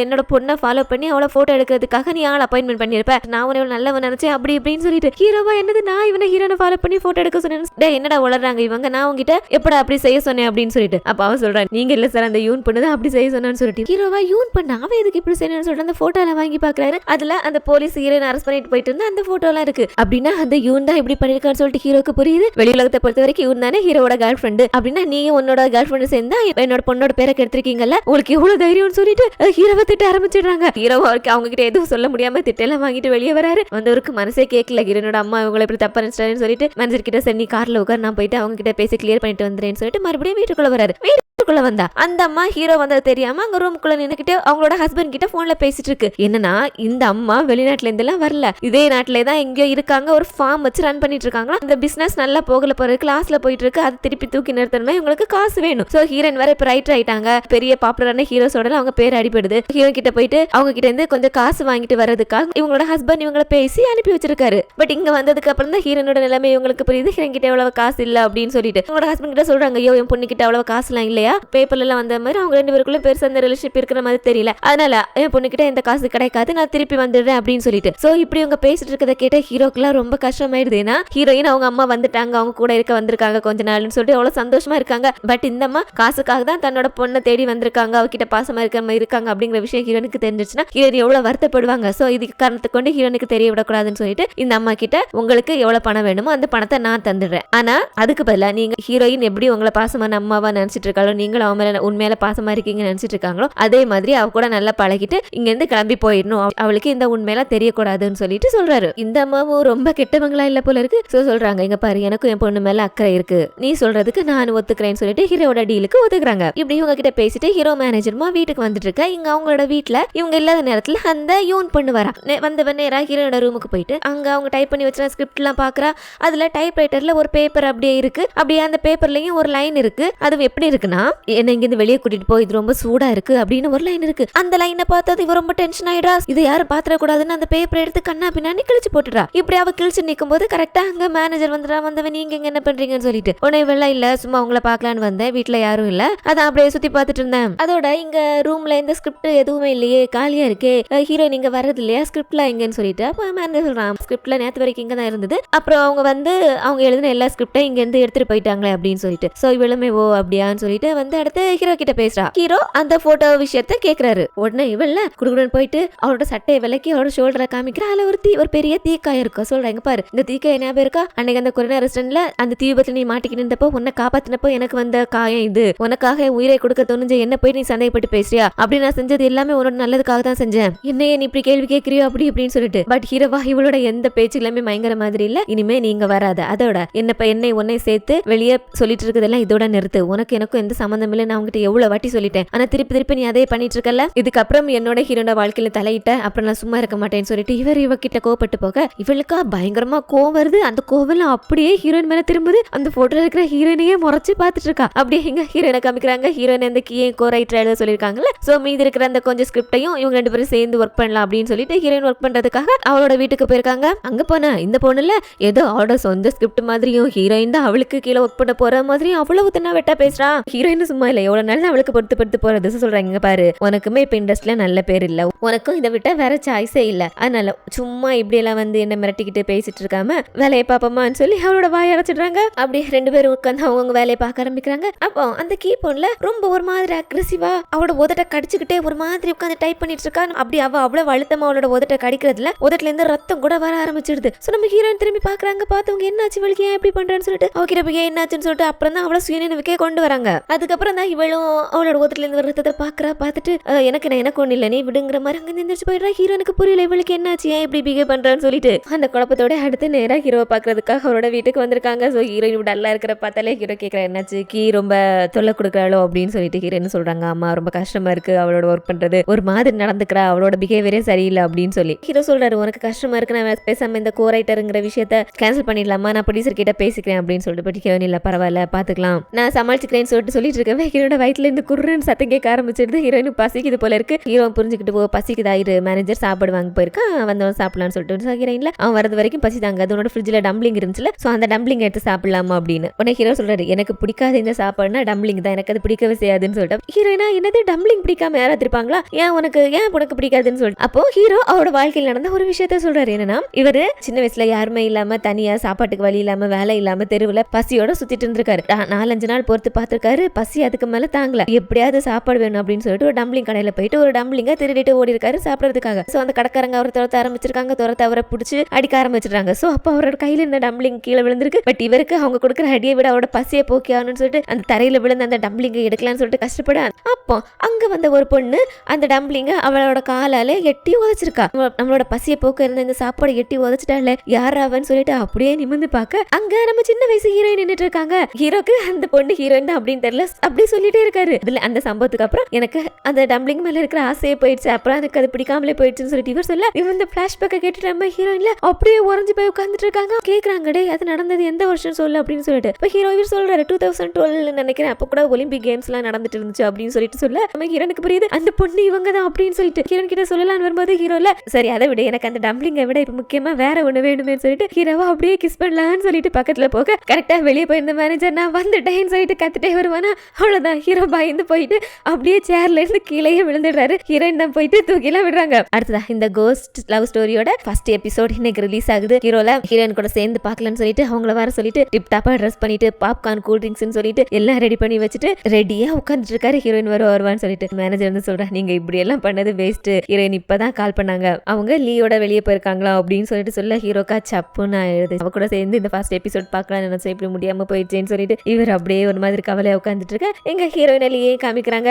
என்னோட பொண்ணை ஃபாலோ பண்ணி அவளை போட்டோ எடுக்கிறதுக்காக நீ ஆள் அப்பாயின்மெண்ட் பண்ணிருப்ப நான் உன்னை நல்லவன் நினைச்சேன் அப்படி இப்படின்னு சொல்லிட்டு ஹீரோவா என்னது நான் இவனை ஹீரோனை ஃபாலோ பண்ணி போட்டோ எடுக்க சொன்னேன் என்னடா வளர்றாங்க இவங்க நான் உங்ககிட்ட எப்படா அப்படி செய்ய சொன்னேன் அப்படின்னு சொல்லிட்டு அப்ப அவன் சொல்றான் நீங்க இல்ல சார் அந்த யூன் பண்ணது அப்படி செய்ய சொன்னான்னு சொல்லிட்டு ஹீரோவா யூன் பண்ண அவன் எதுக்கு இப்படி செய்யணும்னு சொல்லிட்டு அந்த போட்டோ எல்லாம் வாங்கி பாக்குறாரு. அதுல அந்த போலீஸ் ஹீரோனை அரெஸ்ட் பண்ணிட்டு போயிட்டு இருந்தா அந்த போட்டோ எல்லாம் இருக்கு அப்படின்னா அந்த யூன் தான் இப்படி பண்ணிருக்கான்னு சொல்லிட்டு ஹீரோக்கு புரியுது. வெளி உலகத்தை பொறுத்த வரைக்கும் யூன் தானே ஹீரோட கேர்ள் ஃப்ரெண்டு அப்படின்னா நீங்க உன்னோட கேர்ள் ஃப்ரெண்ட் சேர்ந்தா என்னோட பொண்ணோட பேரை கெடுத்திருக்கீங்கல்ல உங்களுக்கு எவ்வளவு தைரியம்னு சொல்லிட்டு ஹீரோவை திட்ட ஆரம்பிச்சிடுறாங்க. ஹீரோவா அவங்க கிட்ட எதுவும் சொல்ல முடியாம திட்டெல்லாம் வாங்கிட்டு வெளியே வராரு. வந்தவருக்கு மனசே கேட்கல ஹீரோனோட அம்மா இவங்களை இப்படி தப்பா நினைச்சிட்டாருன்னு சொல்லிட்டு மனசர் கிட்ட சரி நீ கார்ல உட்கார் நான் போயிட்டு அவங்க கிட்ட பேசி கிளியர் பண்ணிட்டு வந்துறேன்னு சொல்லிட்டு மறுபடியும் வீட்டுக்குள்ள வராரு. வீட்டுக்குள்ள வந்தா அந்த அம்மா ஹீரோ வந்தது தெரியாம அங்க ரூமுக்குள்ள நின்னுக்கிட்டு அவங்களோட ஹஸ்பண்ட் கிட்ட போன்ல பேசிட்டு இருக்கு. என்னன்னா இந்த அம்மா வெளிநாட்டுல இருந்து எல்லாம் வரல இதே நாட்டுல தான் எங்கேயோ இருக்காங்க ஒரு ஃபார்ம் வச்சு ரன் பண்ணிட்டு இருக்காங்க. அந்த பிசினஸ் நல்லா போகல போற கிளாஸ்ல போயிட்டு இருக்கு அது திருப்பி தூக்கி நிறுத்தணும்னா இவங்களுக்கு காசு வேணும். சோ ஹீரோயின் வர இப்ப ரைட்டர் ஆயிட்டாங்க பெரிய பாப்புலரான ஹீரோஸோட அவங்க பேர் அடிபடுது. ஹீரோ கிட்ட போயிட்டு அவங்க கிட்ட இருந்து கொஞ்சம் காசு வாங்கிட்டு வர்றதுக்காக இவங்களோட ஹஸ்பண்ட் இவங்களை பேசி அனுப்பி வச்சிருக்காரு. பட் இங்க வந்ததுக்கு அப்புறம் தான் ஹீரோனோட நிலைமை இவங்களுக்கு புரியுது. ஹீரோன் கிட்ட எவ்வளவு காசு இல்ல அப்படின்னு சொல்லிட்டு அவங்களோட ஹஸ்பண்ட் கிட்ட சொல்றாங்க ஐயோ என் பொண்ணு கிட்ட அவ்வளவு காசு எல்லாம் இல்லையா பேப்பர்ல எல்லாம் வந்த மாதிரி அவங்க 2 பேருக்குள்ள பெருசா அந்த ரிலேஷன்ஷிப் இருக்கிற மாதிரி தெரியல அதனால என் பொண்ணு கிட்ட எந்த காசு கிடைக்காது நான் திருப்பி வந்துடுறேன் அப்படின்னு சொல்லிட்டு சோ இப்படி அவங்க பேசிட்டு இருக்கதை கேட்ட ஹீரோக்குலாம் ரொம்ப கஷ்டமாயிடுது. ஏன்னா ஹீரோயின் அவங்க அம்மா வந்துட்டாங்க அவங்க கூட இருக்க வந்திருக்காங்க கொஞ்ச நாள்னு சொல்லிட்டு எவ்வளவு சந்தோஷமா இருக்காங்க. பட் இந்த அம்மா காசுக்காக தான் தன்னோட பொண்ணை தேடி வந்திருக்காங்க அவகிட்ட பாசமா இருக்கிற மாதிரி இருக்காங்க அப்படிங்கிற விஷயம் ஹீரோனுக்கு தெரிஞ்சிச்சுன்னா ஹீரோயின் எவ்வளவு வருத்தப்படுவாங்க. சோ இதுக்கு காரணத்தை கொண்டு ஹீரோனுக்கு தெரிய விடக்கூடாதுன்னு சொல்லிட்டு இந்த அம்மா கிட்ட உங்களுக்கு எவ்வளவு பணம் வேணுமோ அந்த பணத்தை நான் தந்துடுறேன் ஆனா அதுக்கு பதிலா நீங்க ஹீரோயின் எப்படி உங்களை பாசமான அம்மாவா நினைச்சிட்டு இருக்காளோ நீங்க நீங்களும் அவன் மேல உண்மையில பாசமா இருக்கீங்கன்னு நினைச்சிட்டு இருக்காங்களோ அதே மாதிரி அவ கூட நல்லா பழகிட்டு இங்க இருந்து கிளம்பி போயிடணும், அவளுக்கு இந்த உண்மையில தெரியக்கூடாதுன்னு சொல்லிட்டு சொல்றாரு. இந்த அம்மாவும் ரொம்ப கெட்டவங்களா இல்ல போல இருக்கு. சொல்றாங்க, இங்க பாரு எனக்கும் என் பொண்ணு மேல அக்கறை இருக்கு, நீ சொல்றதுக்கு நான் ஒத்துக்கிறேன்னு சொல்லிட்டு ஹீரோட டீலுக்கு ஒத்துக்கிறாங்க. இப்படி இவங்க கிட்ட பேசிட்டு ஹீரோ மேனேஜர்மா வீட்டுக்கு வந்துட்டு இருக்க. இங்க அவங்களோட வீட்டுல இவங்க இல்லாத நேரத்துல அந்த யூன் பொண்ணு வரா. வந்தவன் நேரா ஹீரோட ரூமுக்கு போயிட்டு அங்க அவங்க டைப் பண்ணி வச்சிருக்க ஸ்கிரிப்ட் எல்லாம் பாக்குறா. அதுல டைப் ரைட்டர்ல ஒரு பேப்பர் அப்படியே இருக்கு. அப்படியே அந்த பேப்பர்லயும் ஒரு லைன் இருக்கு. அது எப்படி இருக்குன்னா, என்ன இங்க இருந்து வெளியே கூட்டிட்டு போய் இது ரொம்ப சூடா இருக்கு அப்படின்னு ஒரு லைன் இருக்கு. அந்த லைனை பார்த்தது இவ ரொம்ப டென்ஷன் ஆயிடுறா. இதை யாரும் பாத்திர கூடாதுன்னு அந்த பேப்பர் எடுத்து கண்ணா பின்னாடி கிழிச்சு போட்டுறா. இப்படி அவ கிழிச்சு நிக்கும் போது கரெக்டா அங்க மேனேஜர் வந்துடா. வந்தவன் நீங்க இங்க என்ன பண்றீங்கன்னு சொல்லிட்டு, உடனே வெள்ளம் இல்ல சும்மா உங்களை பாக்கலான்னு வந்தேன், வீட்டுல யாரும் இல்ல, அதான் அப்படியே சுத்தி பார்த்துட்டு இருந்தேன். அதோட இங்க ரூம்ல இந்த ஸ்கிரிப்ட் எதுவுமே இல்லையே, காலியா இருக்கே, ஹீரோ நீங்க வர்றது இல்லையா, ஸ்கிரிப்ட்ல எங்கன்னு சொல்லிட்டு அப்ப மேனேஜர் சொல்றான், ஸ்கிரிப்ட்ல நேத்து வரைக்கும் இங்க தான் இருந்தது, அப்புறம் அவங்க வந்து அவங்க எழுதின எல்லா ஸ்கிரிப்டையும் இங்க இருந்து எடுத்துட்டு போயிட்டாங்களே அப்படின்னு சொல்லிட்டு. சோ இவளுமே ஓ அப்படியான்னு சொல்லிட்டு வந்து அடுத்து ஹீரோ கிட்ட பேசுறா. ஹீரோ அந்த போட்டோ விஷயத்த கேக்குறாரு. உடனே இவள்ல குடுக்குடன் போயிட்டு அவரோட சட்டையை விலக்கி அவரோட ஷோல்டரை காமிக்கிறா. அதுல ஒரு பெரிய தீக்காயம் இருக்கும். சொல்றாங்க பாரு இந்த தீக்காய ஞாபகம் இருக்கா, அன்னைக்கு அந்த கொரோனா ரெஸ்டாரண்ட்ல அந்த தீ விபத்துல நீ மாட்டிக்கிட்டு இருந்தப்போ உன்னை காப்பாத்தினப்போ எனக்கு வந்த காயம் இது, உனக்காக உயிரை கொடுக்க தோணுஞ்ச என்ன போய் நீ சந்தேகப்பட்டு பேசுறியா, அப்படி நான் செஞ்சது எல்லாமே உன்னோட நல்லதுக்காக தான் செஞ்சேன், என்னையே நீ இப்படி கேள்வி கேட்கிறியோ அப்படி இப்படின்னு சொல்லிட்டு. பட் ஹீரோவா இவளோட எந்த பேச்சுகளுமே பயங்கர மாதிரி இல்ல, இனிமே நீங்க வராத, அதோட என்னை உன்னை சேர்த்து வெளியே சொல்லிட்டு இருக்கிறதெல்லாம் இதோட நிறுத்து, உனக்கு எனக்கும் எந்த சம்பந்தம் இல்லை, நான் உங்ககிட்ட எவ்வளவு வாட்டி சொல்லிட்டேன், ஆனா திருப்பி நீ அதே பண்ணிட்டு இருக்கல, இதுக்கப்புறம் என்னோட ஹீரோட வாழ்க்கையில தலையிட்ட அப்புறம் நான் சும்மா இருக்க மாட்டேன்னு சொல்லிட்டு இவகிட்ட கோவப்பட்டு போக இவளுக்கா பயங்கரமா கோவம் வருது. அந்த கோவம் அப்படியே ஹீரோயின் மேல திரும்புது. அந்த போட்டோல இருக்கிற ஹீரோயினையே முறைச்சு பாத்துட்டு இருக்கா. அப்படியே எங்க ஹீரோயினை காமிக்கிறாங்க. ஹீரோயின் அந்த கீழே ரைட்டர் எழுத சொல்லிருக்காங்கல்ல, சோ மீதி இருக்கிற அந்த கொஞ்சம் ஸ்கிரிப்டையும் இவங்க ரெண்டு பேரும் சேர்ந்து ஒர்க் பண்ணலாம் அப்படின்னு சொல்லிட்டு ஹீரோயின் ஒர்க் பண்றதுக்காக அவளோட வீட்டுக்கு போயிருக்காங்க. அங்க போனா இந்த பொண்ணுல ஏதோ அவளோட சொந்த ஸ்கிரிப்ட் மாதிரியும் ஹீரோயின் தான் அவளுக்கு கீழே ஒர்க் பண்ண போற மாதிரியும் அவ்வளவு தன்னா வெட்டா பேசுறா. ஹீரோயின் சும்மா இல்ல, எவ்வளவு நாள் அவளுக்கு பொறுத்து போறது சொல்றாங்க. பாரு உனக்குமே இப்ப இண்டஸ்ட்ரியில நல்ல பேர் இல்ல, உனக்கும் இதை விட்டா வேற சாய்ஸே இல்ல, அதனால சும்மா இப்படி எல்லாம் வந்து என்ன மிரட்டிக்கிட்டு பேசிட்டு இருக்காம வேலையை பாப்பமான்னு சொல்லி அவளோட வாய் அடைச்சிடுறாங்க. அப்படி ரெண்டு பேரும் உட்காந்து அவங்க வேலையை பார்க்க ஆரம்பிக்கிறாங்க. அப்போ அந்த கீபோர்ட்ல ரொம்ப ஒரு மாதிரி அக்ரெசிவா அவளோட உதட்ட கடிச்சுக்கிட்டே ஒரு மாதிரி உட்காந்து டைப் பண்ணிட்டு இருக்கா. அப்படி அவ்வளவு அழுத்தமா அவளோட உதட்ட கடிக்கிறதுல உதட்டுல இருந்து ரத்தம் கூட வர ஆரம்பிச்சிடுது. சோ நம்ம ஹீரோயின் திரும்பி பாக்குறாங்க. பார்த்தவங்க என்னாச்சு இவளுக்கு ஏன் எப்படி பண்றேன்னு சொல்லிட்டு அவகிட்ட போய் என்னாச்சுன்னு சொல்லிட்டு அப்புறம் தான் அவளை சுயநினைவுக்கே கொண்டு வராங்க. அதுக்கப்புறம் தான் இவளும் அவளோட உதட்டுல இருந்து ரத்தத்தை பார்த்துட்டு எனக்கு ஒண்ணு இல்ல நீ விடுங்கிற மாதிரி அங்க நின்று போயிடுறா. ஹீரோனுக்கு புரியல இவளுக்கு என்னாச்சு ஏன் இப்படி பிஹேவ் பண்றான்னு சொல்லிட்டு அந்த குழப்பத்தோட அடுத்து நேரா ஹீரோவை பாக்குறதுக்காக அவரோட வீட்டுக்கு வந்திருக்காங்க. சோ ஹீரோயின் டல்லா இருக்கிற பார்த்தாலே ஹீரோ கேட்கற என்னாச்சு கீ ரொம்ப தொல்லை கொடுக்கறாளோ அப்படின்னு சொல்லிட்டு ஹீரோயின் சொல்றாங்க. அம்மா ரொம்ப கஷ்டமா இருக்கு, அவளோட ஒர்க் பண்றது ஒரு மாதிரி நடந்துக்கிறா, அவளோட பிஹேவியரே சரியில்லை அப்படின்னு சொல்லி ஹீரோ சொல்றாரு. உனக்கு கஷ்டமா இருக்கு, நான் பேசாம இந்த கோரைட்டருங்கிற விஷயத்த கேன்சல் பண்ணிடலாமா, நான் ப்ரொடியூசர் கிட்ட பேசிக்கிறேன் அப்படின்னு சொல்லிட்டு பட் ஹீரோயின் இல்ல பரவாயில்ல பாத்துக்கலாம் நான் சமாளிச்சுக்கிறேன்னு சொல்லிட்டு இருக்கவே ஹீரோட வயிற்றுல இருந்து குர்றன்னு சத்தம் கேட்க ஆரம்பிச்சிருது. ஹீரோயின் பசிக்குது போல இருக்கு. ஹீரோ புரிஞ்சுக்கிட்டு போ பசிக்குதாயிரு, மேனேஜர் சாப்பாடு வாங்க போயிருக்கான், வந்தவன் சாப்பிடலாம்னு சொல்லிட்டு ஹீரோயின்ல அவன் வரது வரைக்கும் பசி தாங்க. அதோட ஃப்ரிட்ஜ்ல டம்ப்ளிங் இருந்துச்சுல, சோ அந்த டம்ப்ளிங் எடுத்து சாப்பிடலாமா அப்படின்னு உடனே ஹீரோ சொல்றாரு. எனக்கு பிடிக்காத இந்த சாப்பாடுனா டம்ப்ளிங் தான், எனக்கு அது பிடிக்கவே செய்யாதுன்னு சொல்லிட்டு ஹீரோயினா என்னது டம்ப்ளிங் பிடிக்காம யாராவது இருப்பாங்களா, ஏன் உனக்கு பிடிக்காதுன்னு சொல்லிட்டு அப்போ ஹீரோ அவரோட வாழ்க்கையில் நடந்த ஒரு விஷயத்த சொல்றாரு. என்னன்னா இவரு சின்ன வயசுல யாருமே இல்லாம தனியா சாப்பாட்டுக்கு வழி இல்லாம வேலை இல்லாம தெருவுல பசியோட சுத்திட்டு இருந்திருக்காரு. 4-5 நாள் பொறுத்து பாத்துருக்காரு. பசி அதுக்கு மேல தாங்கல, எப்படியாவது சாப்பாடு வேணும் அப்படின்னு சொல்லிட்டு ஒரு டம்ப்ளிங் கடையில போயிட்டு ஒரு டம்ப்ளிங்க திருடிட்டு ஓடி இருக்காரு சாப்பிடறதுக்காக. சோ அந்த கடைக்காரங்க அவரை துரத்த ஆரம்பிச்சிருக்காங்க. அவரை பிடிச்சி அடிக்க ஆரம்பிச்சிருக்காங்க. சோ அப்ப அவரோட கையில இந்த டம்ப்ளிங் கீழே விழுந்திருக்கு. பட் இவருக்கு அவங்க கொடுக்குற அடியை விட அவரோட பசியை போக்கி ஆகணும்னு சொல்லிட்டு அந்த தரையில விழுந்து அந்த டம்ப்ளிங்க எடுக்கலாம்னு சொல்லிட்டு கஷ்டப்பட அப்போ அங்க வந்த ஒரு பொண்ணு அந்த டம்ப்ளிங்க அவளோட காலால எட்டி உதச்சிருக்கா. நம்மளோட பசியை போக்க இருந்த இந்த சாப்பாடு எட்டி உதச்சிட்டால யாராவன்னு சொல்லிட்டு அப்படியே நிமிர்ந்து பார்க்க அங்க நம்ம சின்ன வயசு ஹீரோயின் நின்னுட்டு இருக்காங்க. ஹீரோக்கு அந்த பொண்ணு ஹீரோயின் தான் அப்படின்னு தெரியல, அப்படி சொல்லிட்டே இருக்காரு. இதுல அந்த சம்பவத்துக்கு அப்புறம் எனக்கு அந்த டம்ப்ளிங் மேல இருக்கிற ஆசையே போயிடுச்சு, அப்புறம் எனக்கு அது பிடிக்காமலே போயிடுச்சுன்னு சொல்லிட்டு இவர் சொல்ல இந்த பிளாஷ்பேக்கை கேட்டுட்டு நம்ம ஹீரோயின்ல அப்படியே உறைஞ்சு போய் உட்காந்துட்டு இருக்காங்க. கேக்குறாங்க டே அது நடந்தது எந்த வருஷம் சொல்லு அப்படின்னு சொல்லிட்டு இப்போ ஹீரோ இவர் சொல்றாரு 2012 நினைக்கிறேன், அப்ப கூட ஒலிம்பிக் கேம்ஸ் எல்லாம் நடந்துட்டு இருந்துச்சு அப்படின்னு சொல்லிட்டு சொல்ல நம்ம ஹீரோனுக்கு புரியுது அந்த பொண்ணு இவங்க தான் அப்படின்னு சொல்லிட்டு ஹீரோன் கிட்ட சொல்லலாம்னு வரும்போது ஹீரோல சரி அதை விட எனக்கு அந்த டம்ப்ளிங்கை விட இப்ப முக்கியமா வேற ஒண்ணு வேணுமே சொல்லிட்டு ஹீரோவா அப்படியே கிஸ் பண்ணலாம்னு சொல்லிட்டு பக்கத்துல போக கரெக்டா வெளியே போயிருந்த மேனேஜர் நான் வந்துட்டேன்னு சொல்லிட்டு கத்துட்டே வருவானா. அவ்வளவுதான் ஹீரோ பயந்து போயிட்டு அப்படியே சேர்ல இருந்து கீழே விழுந்துடுறாரு. ஹீரோயின் தான் போயிட்டு தூக்கிலாம் விடுறாங்க. அடுத்ததா இந்த கோஸ்ட் லவ் ஸ்டோரியோட ஃபர்ஸ்ட் எபிசோட் இன்னைக்கு ரிலீஸ் ஆகுது. ஹீரோல ஹீரோயின் கூட சேர்ந்து பார்க்கலாம்னு சொல்லிட்டு அவங்கள வர சொல்லிட்டு டிப் டாப்பா ட்ரெஸ் பண்ணிட்டு பாப்கார்ன் கூல் ட்ரிங்க்ஸ் சொல்லிட்டு எல்லாம் ரெடி பண்ணி வச்சுட்டு ரெடியா உட்காந்துட்டு இருக்காரு. ஹீரோயின் வருவான்னு சொல்லிட்டு மேனேஜர் வந்து சொல்றா நீங்க இப்படி எல்லாம் பண்ணது வேஸ்ட், ஹீரோயின் இப்பதான் கால் பண்ணாங்க, அவங்க லீவோட வெளியே போயிருக்காங்களா அப்படின்னு சொல்லிட்டு சொல்ல ஹீரோக்கா சப்புன்னு ஆயிடுது. அவ கூட சேர்ந்து இந்த ஃபர்ஸ்ட் எபிசோட் பார்க்கலாம் நினைச்சா இப்படி முடியாம போயிடுச்சேன்னு சொல்லிட்டு இவர் அப்படியே ஒரு மாதிரி கவலையா உட்காந்துட்டு போயிட்டு இருக்க. எங்க ஹீரோயின் எல்லியே காமிக்கிறாங்க.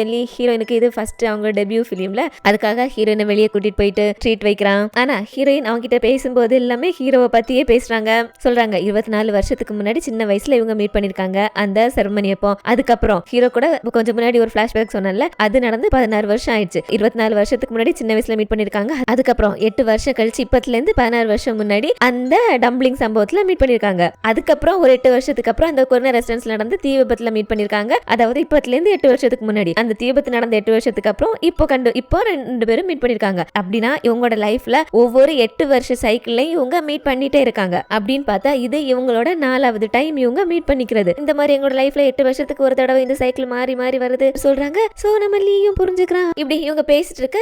எல்லி ஹீரோயினுக்கு இது ஃபர்ஸ்ட் அவங்க டெபியூ ஃபிலிம்ல, அதுக்காக ஹீரோயினை வெளியே கூட்டிட்டு போயிட்டு ட்ரீட் வைக்கிறான். ஆனா ஹீரோயின் அவங்க கிட்ட பேசும்போது எல்லாமே ஹீரோவை பத்தியே பேசுறாங்க. சொல்றாங்க 24 வருஷத்துக்கு முன்னாடி சின்ன வயசுல இவங்க மீட் பண்ணிருக்காங்க அந்த செரமனி அப்போ. அதுக்கப்புறம் ஹீரோ கூட கொஞ்சம் முன்னாடி ஒரு பிளாஷ்பேக் சொன்னல, அது நடந்து 16 வருஷம் ஆயிடுச்சு. 24 வருஷத்துக்கு முன்னாடி சின்ன வயசுல மீட் பண்ணிருக்காங்க. அதுக்கப்புறம் 8 வருஷம் கழிச்சு இப்பத்துல இருந்து 16 வருஷம் முன்னாடி அந்த டம்ப்ளிங் சம்பவத்துல மீட் பண்ணிருக்காங்க. அதுக்கப்புறம் ஒரு 8 வருஷத்துக்கு அப்புறம் அந்த கொரோனா ரெசிடென்ஸ்ல நடந்து தீ விபத்துல மீட் பண்ணிருக்காங்க. அதாவது இப்பத்துல இருந்து 8 வருஷத்துக்கு முன்னாடி அந்த தீ விபத்து நடந்த 8 வருஷத்துக்கு அப்புறம் இப்போ ரெண்டு பேரும் மீட் பண்ணிருக்காங்க. அப்படின்னா இவங்களோட லைஃப்ல ஒவ்வொரு 8 வருஷ சைக்கிள்லயும் இவங்க மீட் பண்ணிட்டே இருக்காங்க. அப்படின்னு பார்த்தா இது இவங்களோட 4வது டைம் இவங்க மீட் பண்ணிக்கிறது. இந்த மாதிரி எங்களோட லைஃப்ல 8 வருஷத்துக்கு ஒரு தடவை இந்த சைக்கிள் மாறி மாறி வருது சொல்றாங்க. சோ நம்ம லீயும் புரிஞ்சுக்கிறான். இப்படி இவங்க பேசிட்டு இருக்க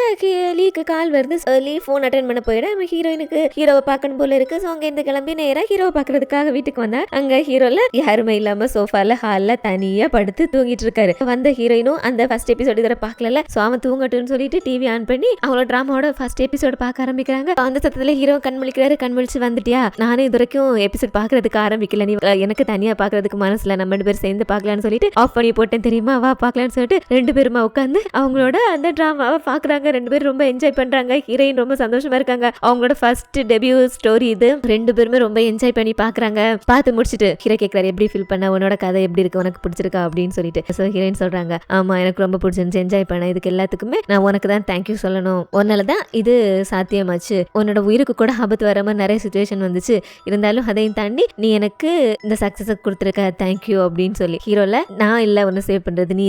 லீக்கு கால் வருது. லீ போன் அட்டென்ட் பண்ண போயிட ஹீரோயினுக்கு ஹீரோவை பார்க்கணும் போல இருக்கு. சோ அங்க இருந்து கிளம்பி நேரா ஹீரோவை பாக்குறதுக்காக வீட்டுக்கு வந்தா அங்க ஹீரோல யாருமே இல்லாம சோஃபால ஹால்ல தனியா படுத்து தூங்கிட்டு இருக்காரு. வந்த ஹீரோயினும் அந்த ஃபர்ஸ்ட் எபிசோட் இதர பாக்கல. சோ அவன் தூங்கட்டும்னு சொல்லிட்டு டிவி ஆன் பண்ணி அவங்களோட டிராமாவோட ஃபர்ஸ்ட் எபிசோட் பார்க்க ஆரம்பிக்கிறாங்க. அந்த சத்தத்துல ஹீரோ கண் முழிக்கிறாரு. கண் முழிச்சு வந்துட்டியா, நானே இது வரைக்கும் எபிசோட் பாக்குறதுக்கு ஆரம்பிக்கல, நீ எனக்கு தனியா பாக்குறதுக்கு மனசுல, நம்ம 2 பேரும் சேர்ந்து பாக்கலாம்னு சொல்லிட்டு ஆஃப் பண்ணி போட்டேன் தெரியுமா, வா பாக்கலாம்னு சொல்லிட்டு 2 பேருமா உட்காந்து அவங்களோட அந்த டிராமாவை பாக்குறாங்க. 2 பேரும் ரொம்ப என்ஜாய் பண்றாங்க. ஹீரோயின் ரொம்ப சந்தோஷமா இருக்காங்க. அவங்களோட ஃபர்ஸ்ட் டெபியூ ஸ்டோரி இது. 2 பேருமே ரொம்ப என்ஜாய் பண்ணி பாக்குறாங்க. பார்த்து முடிச்சிட்டு ஹீரோ கேட்கிறாரு, எப்படி ஃபீல் பண்ண, உன்னோட கதை எப்படி இருக்கு, உனக்கு பிடிச்சிருக்கா அப்படின்னு சொல்லிட்டு. சோ ஹீரோயின் சொல்றாங்க, ஆமா எனக்கு ரொம்ப பிடிச்சிருந்துச்சு, என்ஜாய் பண்ண, இதுக்கு எல்லாத்துக்குமே நான் உனக்கு தான் தேங்க்யூ சொல்லணும், உன்னாலதான் இது சாத்தியமாச்சு, உன்னோட உயிருக்கு கூட ஆபத்து வர மாதிரி நிறைய சிச்சுவேஷன் வந்துச்சு, இருந்தாலும் அதையும் தாண்டி நீ எனக்கு இந்த சக்சஸ் கொடுத்துருக்க, தேங்க்யூ அப்படின்னு சொல்லி. ஹீரோல நான் இல்ல உன்னை சேவ் பண்றது, நீ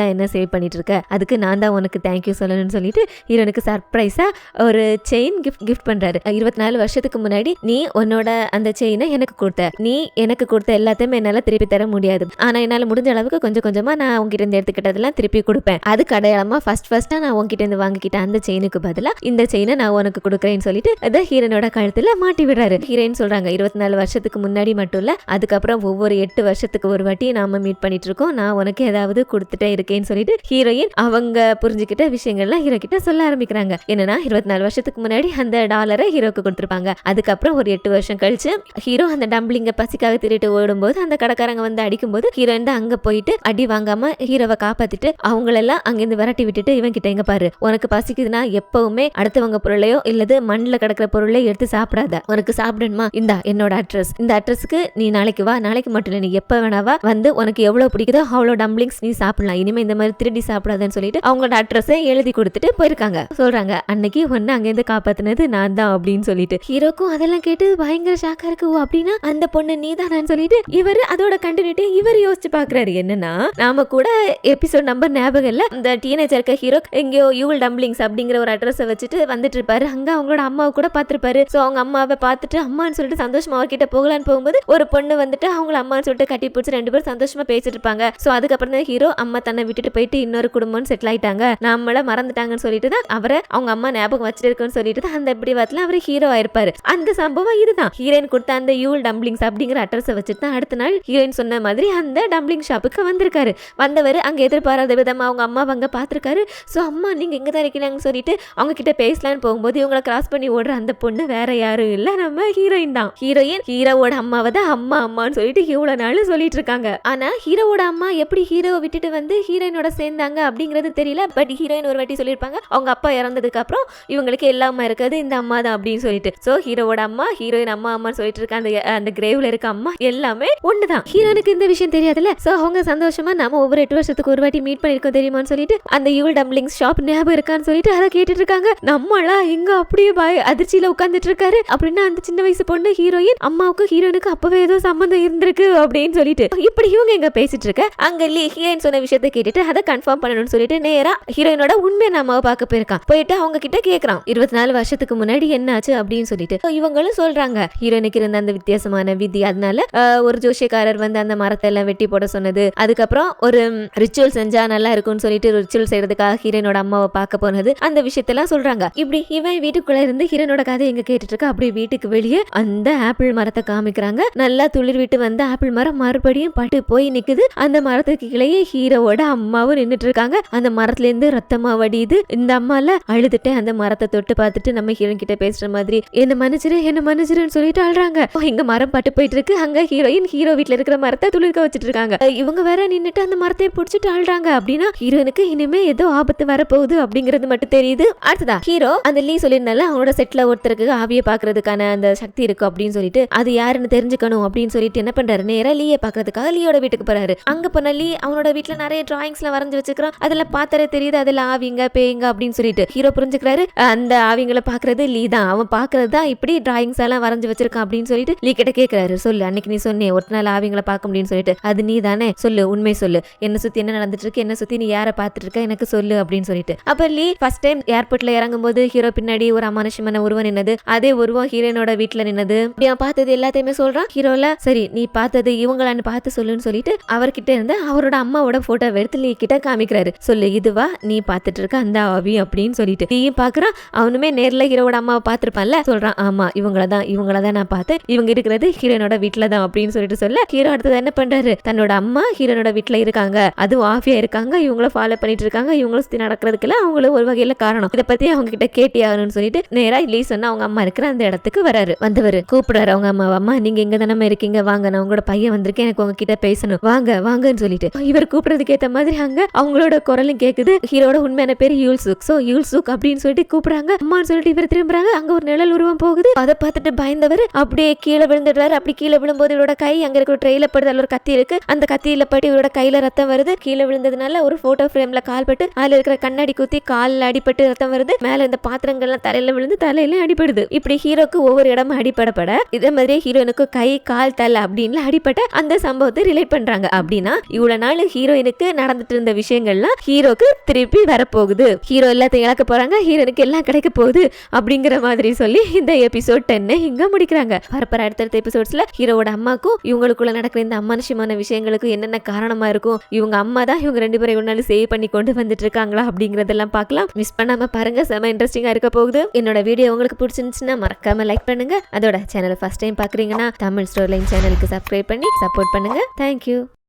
தான் என்ன சேவ் பண்ணிட்டு இருக்க, அதுக்கு நான் தான் உனக்கு தேங்க்யூ சொல்லணும்னு சொல்லிட்டு ஹீரோனுக்கு சர்ப்ரைஸா ஒரு செயின் கிஃப்ட் பண்றாரு. 24 வருஷத்துக்கு முன்னாடி நீ உன்னோட அந்த செயினை எனக்கு கொடுத்த, நீ எனக்கு கொடுத்த எல்லாத்தையுமே என்னால திருப்பி தர முடியாது, ஆனா என்னால முடிஞ்ச அளவுக்கு கொஞ்சம் கொஞ்சமா நான் உங்ககிட்ட இருந்து எடுத்துக்கிட்டதெல்லாம் திருப்பி கொடுப்பேன், அதுக்கு அடையாளமா ஃபர்ஸ்டா நான் உங்ககிட்ட இருந்து வாங்கிக்கிட்ட அந்த செயினுக்கு பதிலா இந்த செயினை நான் உனக்கு கொடுக்குறேன்னு சொல்லிட்டு அதை ஹீரோனோட கழுத்துல மாட்டி விடுறாரு. ஹீரோயின் சொல்றாங்க, 24 வருஷத்துக்கு முன்னாடி மட்டும் இல்ல, அதுக்கப்புறம் ஒவ்வொரு 8 வருஷத்துக்கு ஒரு வாட்டி நாம மீட் பண்ணிட்டு இருக்கோம், நான் உனக்கு ஏதாவது கொடுத்துட்டே இருக்கேன்னு சொல்லிட்டு ஹீரோயின் அவங்க புரிஞ்சுக்கிட்ட விஷயங்கள்லாம் ஹீரோ கிட்ட சொல்ல ஆரம்பிக்கிறாங்க. என்னன்னா 24 வருஷத்துக்கு முன்னாடி அந்த டாலரை ஹீரோக்கு கொடுத்துருப்பாங்க. அதுக்கப்புறம் ஒரு 8 வருஷம் கழிச்சு ஹீரோ அந்த டம்பிளிங்க பசிக்காக திருட்டு ஓடும்போது அந்த கடைக்காரங்க வந்து அடிக்கும்போது ஹீரோயின் அங்க போயிட்டு அடி வாங்காம ஹீரோவை காப்பாத்திட்டு அவங்களெல்லாம் அங்கிருந்து விரட்டி விட்டுட்டு, இவன் கிட்ட எங்க பாரு, உனக்கு பசிக்குதுன்னா எப்பவுமே அடுத்தவங்க பொருளையோ இல்லது மண்ணில் கிடக்கிற பொருளை எடுத்து சாப்பிடாத, உனக்கு சாப்பிடணுமா, இந்தா என்னோட அட்ரஸ், இந்த அட்ரஸுக்கு நீ நாளைக்கு வா, நாளைக்கு மட்டும் இல்லை நீ எப்ப வேணாவா வந்து, உனக்கு எவ்வளவு பிடிக்குதோ அவ்வளோ டம்ப்ளிங்ஸ் நீ சாப்பிடலாம், இனிமே இந்த மாதிரி திருடி சாப்பிடாதன்னு சொல்லிட்டு அவங்களோட அட்ரஸை எழுதி கொடுத்துட்டு போயிருக்காங்க. சொல்றாங்க, அன்னைக்கு ஒன்னு அங்கிருந்து காப்பாத்தினது நான் தான் அப்படின்னு சொல்லிட்டு. ஹீரோக்கும் அதெல்லாம் கேட்டு பயங்கர ஷாக்கா இருக்கு. ஓ அப்படின்னா அந்த பொண்ணு நீ தானு சொல்லிட்டு இவரு அதோட கண்டினியூட்டி இவர் யோசிச்சு பாக்குறாரு. என்னன்னா நாம கூட எபிசோட் நம்பர் ஞாபகம் இல்ல, இந்த டீனேஜர் இருக்க ஹீரோ எங்கேயோ யூல் டம்ப்ளிங்ஸ் அப்படிங்கிற ஒரு அட்ரஸை வச்சுட்டு வந்துட்டு இருப்பாரு. அங்க அவங்களோட அம்மாவை கூட பாத்திருப்பாரு. சோ அவங்க அம்மாவை பார்த்துட்டு அம்மான்னு சொல்லிட்டு சந்தோஷமா அவர்கிட்ட போகலான்னு போகும்போது ஒரு பொண்ணு வந்துட்டு அவங்கள அம்மான்னு சொல்லிட்டு கட்டி பிடிச்சி 2 பேரும் சந்தோஷமா பேசிட்டு இருப்பாங்க. சோ அதுக்கப்புறம் தான் ஹீரோ அம்மா தன்னை விட்டுட்டு போயிட்டு இன்னொரு குடும்பம்னு செட்டில் ஆயிட்டாங்க, நம்மள மறந்துட்டாங்கன்னு சொல்லிட்டு தான் அவரை அவங்க அம்மா ஞாபகம் வச்சுட்டு இருக்குன்னு சொல்லிட்டு தான் அந்த பிடிவாத்துல அவர் ஹீரோ ஆயிருப்பாரு. அந்த சம்பவம் இதுதான். ஹீரோயின் கொடுத்த அந்த யூல் டம்ப்ளிங்ஸ் அப்படிங்கிற அட்ரஸை வச்சுட்டு தான் அடுத்த நாள் ஹீரோயின் சொன்ன மாதிரி அந்த டம்ப்ளிங் ஷாப்புக்கு வந்திருக்காரு. வந்தவர் அங்க எதிர்பாராத விதமா அவங்க அம்மா அங்க பாத்துருக்காரு. சோ அம்மா நீங்க இங்க தான் இருக்கீங்கன்னு சொல்லிட்டு அவங்க கிட்ட பேசலான்னு போகும்போது இவங்களை கிராஸ் பண்ணி ஓடுற அந்த பொண்ணு வேற யாரும் இல்ல, நம்ம ஹீரோயின் தான். ஹீரோயின் ஹீரோவோட அம்மாவை தான் அம்மான்னு சொல்லிட்டு இவ்வளவு நாள் சொல்லிட்டு இருக்காங்க. ஆனா ஹீரோவோட அம்மா எப்படி ஹீரோவை விட்டுட்டு வந்து ஹீரோயினோட சேர்ந்தாங்க அப்படிங்கிறது தெரியல. பட் ஹீரோயின் ஒரு வாட்டி சொல்லியிருப்பாங்க, அவங்க அப்பா இறந்ததுக்கு அப்புறம் இவங்களுக்கு எல்லாமே இருக்கிறது இந்த அம்மா தான் அப்படின்னு சொல்லிட்டு. சோ ஹீரோவோட அம்மா ஹீரோயின் அம்மான்னு சொல்லிட்டு இருக்க அந்த கிரேவ்ல இருக்க அம்மா எல்லாமே ஒண்ணுதான். ஹீரோனுக்கு இந்த விஷயம் தெரியாதுல்ல. சோ அவங்க சந்தோஷமா நம்ம ஒவ்வொரு 8 வருஷத்துக்கு ஒரு வாட்டி மீட் பண்ணிருக்கோம் தெரியுமான்னு சொல்லிட்டு அந்த யூல் டம்ப்ளிங்ஸ் ஷாப் ஞாபகம் இருக்கான்னு சொல்லிட்டு அதை கேட்டுட்டு இருக்காங்க. நம்மளா இங்க அப்படியே அதிர்ச்சியில உட்கார்ந்துட்டு இருக்காரு. அப்படின்னா அந்த சின்ன வயசு பொண்ணு ஹீரோயின் அம்மாவுக்கு ஹீரோனுக்கு அப்பவே ஏதோ சம்பந்தம் இருந்திருக்கு அப்படின்னு சொல்லிட்டு இப்படி இவங்க எங்க பேசிட்டு இருக்க அங்க ஹீரோயின் சொன்ன விஷயத்தை கேட்டுட்டு அதை கன்ஃபார்ம் பண்ணணும்னு சொல்லிட்டு நேரா ஹீரோயினோட உண்மையை அம்மாவை பார்க்க போயிருக்கான். போயிட்டு அவங்க கிட்ட கேக்குறான் 24 வருஷத்துக்கு முன்னாடி என்ன ஆச்சு அப்படின்னு சொல்லிட்டு. இவங்களும் சொல்றாங்க ஹீரோனுக்கு இருந்த அந்த வித்தியாசமான விதி, அதனால ஒரு ஜோசியக்காரர் வந்து அந்த மரத்தை எல்லாம் வெட்டி போட சொன்னது, அதுக்கப்புறம் ஒரு ரிச்சுவல் செஞ்சா நல்லா இருக்கும்னு சொல்லிட்டு ரிச்சுவல் செய்யறதுக்காக ஹீரோனோட அம்மாவை பார்க்க போனது, அந்த விஷயத்தெல்லாம் சொல்றாங்க. இப்படி இவன் வீட்டுக்குள்ள இருந்து ஹீரோனோட கதை எங்க கேட்டுட்டு இருக்க. அப்படி வீட்டுக்கு வெளியே அந்த ஆப்பிள் மரத்தை காமிக்கிறாங்க. நல்லா துளிர் விட்டு வந்து ஆப்பிள் மரம் மறுபடியும் பட்டு போய் நிக்குது. அந்த மரத்துக்கு கிளையே ஹீரோவோட அம்மாவும் நின்னுட்டு இருக்காங்க. அந்த மரத்துல இருந்து ரத்தமா வடியுது. இந்த அம்மால அழுதுட்டு அந்த மரத்தை தொட்டு பார்த்துட்டு நம்ம ஹீரோயின் கிட்ட பேசுற மாதிரி என்ன மன்னிச்சிருன்னு சொல்லிட்டு அழுறாங்க. இங்க மரம் பட்டு போயிட்டு இருக்கு. அங்க ஹீரோயின் ஹீரோ வீட்டுல இருக்கிற மரத்தை துளிர்க்க வச்சுட்டு இருக்காங்க. இவங்க வேற நின்னுட்டு அந்த மரத்தை பிடிச்சிட்டு அழுறாங்க. அப்படின்னா ஹீரோனுக்கு இனிமே ஏதோ ஆபத்து வரப்போகுது அப்படிங்கிறது மட்டும் தெரியுது. அடுத்ததா ஹீரோ அந்த லீ சொல்லிருந்தால அவனோட செட்ல ஒருத்தருக்கு ஆவியை பாக்குறதுக்கான அந்த சக்தி இருக்கு அப்படின்னு சொல்லிட்டு அது யாருன்னு தெரிஞ்சுக்கணும் அப்படின்னு சொல்லிட்டு என்ன பண்றாரு, நேரா லீயை பாக்குறதுக்காக லீயோட வீட்டுக்கு போறாரு. அங்க போன லீ அவனோட வீட்டுல நிறைய டிராயிங்ஸ்ல வரைஞ்சு வச்சுக்கிறான். அதுல பாத்தாலே தெரியுது அதுல ஆவிங்க பேய்ங்க அப்படின்னு சொல்லிட்டு ஹீரோ புரிஞ்சுக்கிறாரு அந்த ஆவிங்களை பாக்குறது லீ தான், அவன் பாக்குறது தான் இப்படி டிராயிங்ஸ் எல்லாம் வரைஞ்சு வச்சிருக்கான் அப்படின்னு சொல்லிட்டு லீ கிட்ட கேட்கிறாரு. சொல்லு, அன்னைக்கு நீ சொன்னே ஒரு நாள் ஆவிங்களை பார்க்க முடியும்னு சொல்லிட்டு அது நீ தானே, சொல்லு உண்மை சொல்லு, என்ன சுத்தி என்ன நடந்துட்டு இருக்கு, என்ன சுத்தி நீ யாரை பார்த்துட்டு இருக்க, எனக்கு சொல்லு அப்படின்னு சொல்லிட்டு. அப்ப லீ ஃபர்ஸ்ட் டைம் ஏர்போர்ட்ல இறங்கும் போது ஹீரோ பின்னாடி ஒரு அமானுஷமான உருவம் நின்னது, அதே உருவம் ஹீரோனோட வீட்டுல நின்னது. அவன் பார்த்தது எல்லாத்தையுமே சொல்றான். ஹீரோல சரி நீ பார்த்தது இவங்களான்னு பார்த்து சொல்லுன்னு சொல்லிட்டு அவர்கிட்ட இருந்து அவரோட அம்மாவோட போட்டோ எடுத்து லீ கிட்ட காமிக்கிறாரு. சொல்லு, இதுவா நீ பார்த்துட்டு இருக்க அந்த ஆவி அப்படின்னு சொல்லிட்டு. நீயும் பாக்குறான், அவனுமே நேர்ல ஹீரோட அம்மாவை பார்த்திருப்பான்ல, சொல்றான் ஆமா இவங்களதான் நான் பார்த்தேன், இவங்க இருக்கிறது ஹீரோனோட வீட்டுல தான் அப்படின்னு சொல்லிட்டு சொல்ல ஹீரோ அடுத்தது என்ன பண்றாரு, தன்னோட அம்மா ஹீரோனோட வீட்டுல இருக்காங்க, அதுவும் ஆஃபியா இருக்காங்க, இவங்கள ஃபாலோ பண்ணிட்டு இருக்காங்க, இவங்களும் சுத்தி நடக்கிறதுக்கெல்லாம் அவங்களும் ஒரு வகையில காரணம், இதை பத்தி அவங்க கிட்ட கேட்டி ஆகணும்னு சொல்லிட்டு நேரா லீ சொன்னா அவங்க அம்மா இருக்கிற அந்த இடத்துக்கு வராரு. வந்தவர் கூப்பிடுறாரு அவங்க அம்மா, அம்மா நீங்க எங்க தானே இருக்கீங்க, வாங்க நான் உங்களோட பையன் வந்திருக்கேன், எனக்கு உங்ககிட்ட பேசணும், வாங்க வாங்கன்னு சொல்லிட்டு இவர் கூப்பிடுறதுக்கு ஏத்த மாதிரி அங்க அவங்களோட குரலும் கேக்குது. ஹீரோட உண்மையான பேரு யூல்சுக். சோ யூல்சுக் அப்படின்னு சொல்லிட்டு கூப்பிடுறாங்க. அம்மான்னு சொல்லிட்டு இவர் திரும்புறாங்க. அங்க ஒரு நிழல் உருவம் போகுது. அதை பார்த்துட்டு பயந்தவர் அப்படியே கீழே விழுந்துடுறாரு. அப்படி கீழே விழும்போது இவரோட கை அங்க இருக்கிற ட்ரெயில படுது, அதுல ஒரு கத்தி இருக்கு, அந்த கத்தியில பட்டு இவரோட கையில ரத்தம் வருது. கீழே விழுந்ததுனால ஒரு போட்டோ ஃப்ரேம்ல கால் பட்டு அதுல இருக்கிற கண்ணாடி குத்தி காலில் அடிபட்டு ரத்தம் வருது. மேல இந்த பாத்திரங்கள்லாம் தரையில விழுந்து தலையில அடிபடுது. இப்படி ஹீரோக்கு ஒவ்வொரு இடமும் அடிப்படப்பட இதே மாதிரி ஹீரோனுக்கு கை கால் தலை அப்படின்னு அடிப்பட்ட அந்த சம்பவத்தை ரிலேட் பண்றாங்க. அப்படின்னா இவ்வளவு நாள் ஹீரோயினுக்கு நடந்துட்டு இருந்த விஷயங்கள்லாம் ஹீரோக்கு திருப்பி வரப்போகுது, ஹீரோ எல்லாத்தையும் இழக்க போறாங்க, ஹீரோனுக்கு எல்லாம் கிடைக்க போகுது அப்படிங்கிற மாதிரி சொல்லி இந்த எபிசோட் 10 இங்க முடிக்கிறாங்க. பரப்பர அடுத்தடுத்த எபிசோட்ஸ்ல ஹீரோட அம்மாக்கும் இவங்களுக்குள்ள நடக்கிற இந்த அமானுஷமான விஷயங்களுக்கு என்னென்ன காரணமா இருக்கும், இவங்க அம்மா தான் இவங்க ரெண்டு பேரும் ஒரு நாள் சேவ் பண்ணி கொண்டு வந்துட்டு இருக்காங்களா அப்படிங்கறதெல்லாம் பார்க்கலாம். மிஸ் பண்ணாம பாருங்க, செம இன்ட்ரெஸ்டிங்கா இருக்க போகுது. என்னோட வீடியோ உங்களுக்கு பிடிச்சிருந்துச்சுன்னா மறக்காம லைக் பண்ணுங்க. அதோட சேனலை ஃபர்ஸ்ட் டைம் பாக்குறீங்கன்னா தமிழ் ஸ்டோரி லைன் சேனலுக்கு சப்ஸ்கிரைப் பண்ணி சப்போர்ட் பண்ணுங்க. தேங்க்யூ.